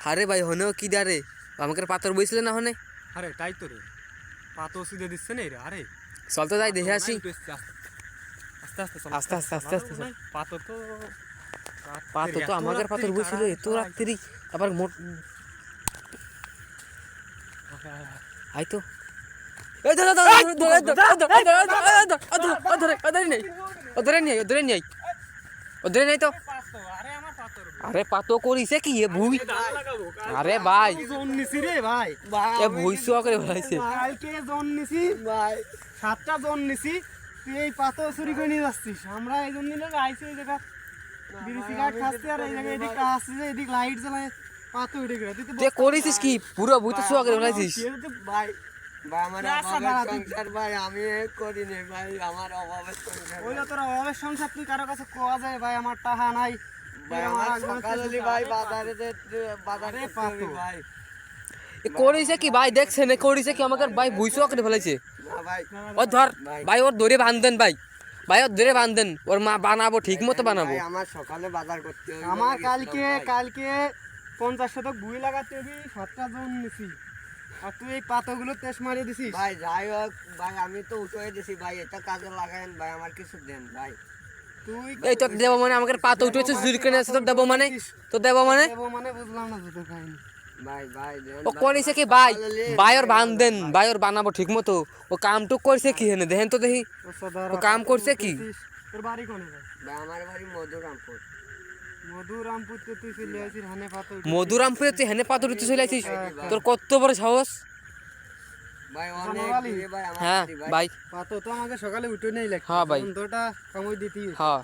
আরে ভাই হনেও কি দারে আমাকে পাথর বইছিলে না হনে। আরে তাই তো রে, পাতো সিধে দিচ্ছে না রে। আরে চল তো যাই দেখে আসি। আস্তে আস্তে চল, আস্তে আস্তে আস্তে আস্তে চল। পাতো তো পাথর তো আমাদের পাথর বইছিল এত রাত্রি আবার মোট আই তো এই ধর ধর ধরে নেই ওধরে নেই ওধরে নেই তো। আরে পাতো করিছে কি এ ভুই। আরে ভাই জন নিছি রে ভাই, এ ভুই শুয়া করে বলাইছে। কালকে জন নিছি ভাই, 7টা জন নিছি। তুই এই পাতো চুরি করে নিয়ে যাচ্ছিস। আমরা এই জন্য নিলে আইছি এই জায়গা বিড়ি সিগারেট খাচ্ছি, আর এই জায়গায় এদিক আসছে যে এদিক লাইট জ্বালায় পাতো উঠে গেল। তুই করিছিস কি পুরো ভুই তো শুয়া করে বলাইছিস। ভাই ভাই আমার অভাবের সংসার ভাই, আমি করিনি ভাই, আমার অভাবের সংসার। ওইটা তোর অভাবের সংসার, তুই কারো কাছে কোয়া যায় ভাই আমার টাকা নাই। ভাই আমার সকালে ভাই বাজারে পাতো ভাই। এ করিছে কি ভাই দেখছেন এ করিছে কি আমাকে ভাই ভুই শুয়া করে ফেলাইছে। না ভাই, ও ধর ভাই ওর ধরে বাঁধেন ভাই, ভাই ওর ধরে বাঁধেন, ওর মা বানাবো ঠিক মতো বানাবো। ভাই আমার সকালে বাজার করতে হবে। আমার কালকে 50 শতক ভুই লাগাতে হবে, 7টা জন নিছি। আর তুই এই পাতাগুলো তেজ মারিয়ে দিছিস। ভাই যাই হোক ভাই, আমি তো উঠে দিছি ভাই, এটা কাজে লাগায়েন ভাই, আমার কিছু দেন ভাই। তুই এই তোর দেবো মানে আমাকে পাতো উঠেছে জুরি করে আছে তোর দেবো মানে, তোর দেবো মানে দেবো মানে বুঝলাম না তোর কাহিনী। ভাই ভাই দেন ও করিছে কি ভাই, ভাই ওর বাঁধেন, ভাই ওর বানাবো ঠিক মতো। ও কামটুক করছে কি হেনে দেখেন তো দেখি ও কাম করছে কি। তোর বাড়ি কোনে ভাই? ভাই আমার বাড়ি মধুরামপুর। মধুরামপুর তে তুই চলে আসিস হানে পাতো। মধুরামপুরে তুই হেনে পাথর উঠতে চলে আসিস, তোর কত বড় সাহস। ভাই অনেক দূরে ভাই আমার হ্যাঁ বাড়ি ভাই পাতো তো আমাকে সকালে উঠে নেই লাগে। হ্যাঁ ভাই। দুটা কামই দিতি। হ্যাঁ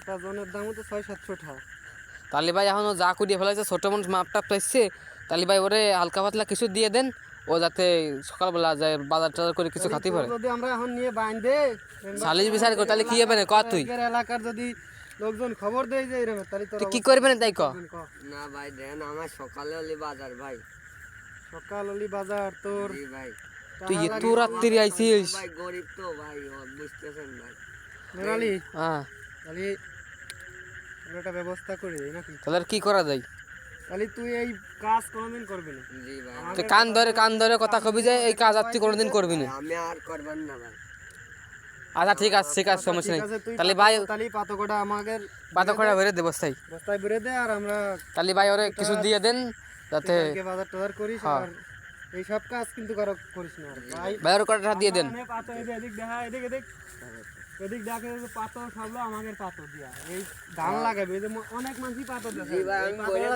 তা জনের দাম তো 600-700 টাকা। তাহলে ভাই এখনো যা করিয়ে ফেলাইছে ছোট মানুষ মাপটাপ পাইছে, তাহলে ভাই ওরে হালকা পাতলা কিছু দিয়ে দেন, ও যাতে সকালবেলা যায় বাজার টাজার করে কিছু খাতে পারে। যদি আমরা এখন নিয়ে বাইন্ধে সালিশ বিচার করে তাহলে কি হবে না ক তুই এলাকার যদি লোকজন খবর দেয় যে এরকম, তাহলে তোর তুই কি করবে না তাই ক। না ভাই দেন, আমার সকালে হলে বাজার ভাই। সকাল হলি বাজার তোর। জি ভাই। তুই এত রাত্রি আইছিস। ভাই গরিব তো ভাই, বুঝতেছেন ভাই। মেরালি হ্যাঁ তাহলে একটা ব্যবস্থা করে দেই নাকি? তাহলে আর কি করা যায়। তাহলে তুই এই কাজ কোনোদিন করবি না। জি ভাই। তুই কান ধরে কথা কবি যে এই কাজ আর তুই কোনোদিন করবি না। আমি আর করবেন না ভাই। আচ্ছা ঠিক আছে সমস্যা নেই। তাহলে ভাই তাহলে পাতকটা আমাদের পাতা খড়া ভরে দে বস্তায়। বস্তায় ভরে দে, আর আমরা তাহলে ভাই ওরে কিছু দিয়ে দেন যাতে কালকে বাজার টাজার করিস। আর এই সব কাজ কিন্তু কারো করিস না ভাই। ভাই ওর কটা দিয়ে দেন। পাতো এদিক দেখা, এদিক এদিক দেখে পাতো সবলো আমাদের পাতো দিয়া এই ধান লাগাবে, অনেক মানুষই পাতো দেয়। জি ভাই, আমি বলে